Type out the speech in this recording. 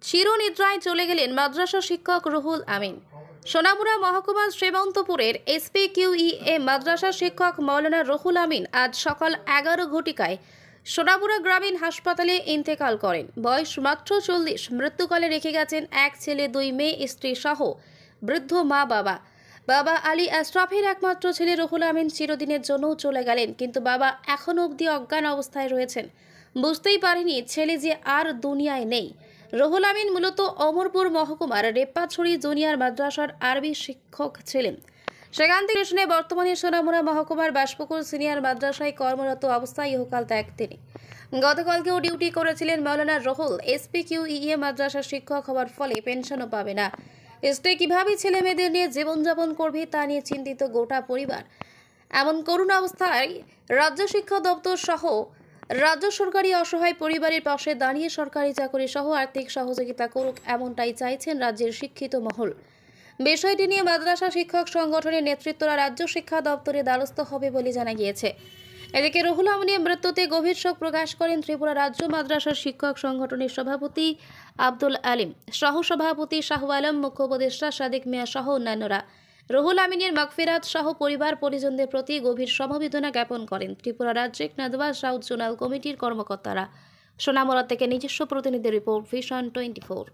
চিরনিদ্রায় চলে গেলেন মাদ্রাসা শিক্ষক রুহুল আমিন। সোনামুড়া মহকুমার শ্রীমন্তপুরের SPQEA মাদ্রাসা শিক্ষক মৌলানা রুহুল আমিন আজ সকাল 11 ঘটিকায় সোনামুড়া গ্রামীণ হাসপাতালে ইন্তেকাল করেন। বয়স মাত্র 40। মৃত্যুকালে রেখে গেছেন এক ছেলে, 2 মেয়ে, স্ত্রী সহ বৃদ্ধ মা বাবা। বাবা আলী আশরাফের একমাত্র ছেলে রুহুল আমিন চিরদিনের জন্য চলে গেলেন, কিন্তু বাবা এখনো অবধি অজ্ঞান অবস্থায় রয়েছেন। বুঝতেই পারেনি ছেলে যে আর দুনিয়ায় নেই। রুহুল আমিন মূলত অমরপুর মহকুমার রেপ্পাছড়ি জুনিয়র মাদ্রাসার আরবি শিক্ষক ছিলেন। সেখান থেকে শুনে বর্তমানে সোনামুড়া মহকুমার বাসপুকুর সিনিয়র মাদ্রাসায় কর্মরত অবস্থায় ইহকাল ত্যাগ তিনি। গতকালকেও ডিউটি করেছিলেন মৌলানা রুহুল। SPQEA মাদ্রাসার শিক্ষক হওয়ার ফলে পেনশনও পাবে না। স্ত্রী কিভাবে ছেলে মেয়েদের নিয়ে জীবনযাপন করবে তা নিয়ে চিন্তিত গোটা পরিবার। এমন করুণ অবস্থায় রাজ্য শিক্ষা দপ্তর সহ রাজ্য সরকারি অসহায় পরিবারের পাশে দাঁড়িয়ে সরকারি চাকরি সহ আর্থিক সহযোগিতা করুক, এমনটাই চাইছেন রাজ্যের শিক্ষিত মহল। বিষয়টি নিয়ে মাদ্রাসা শিক্ষক সংগঠনের নেতৃত্বরা রাজ্য শিক্ষা দপ্তরের দ্বারস্থ হবে বলে জানা গিয়েছে। এদিকে রুহুল আমিনের মৃত্যুতে গভীর শোক প্রকাশ করেন ত্রিপুরা রাজ্য মাদ্রাসা শিক্ষক সংগঠনের সভাপতি আব্দুল আলিম, সহ সভাপতি শাহ আলম, মুখ্য উপদেষ্টা সাদিক মিয়া সহ অন্যান্যরা। রুহুল আমিনের মাগফিরাত সহ পরিবার পরিজনদের প্রতি গভীর সমবেদনা জ্ঞাপন করেন ত্রিপুরা রাজ্যিক নাদওয়া সাউথ জোনাল কমিটির কর্মকর্তারা। সোনামুড়া থেকে নিজস্ব প্রতিনিধি রিপোর্ট, ভিশন 24।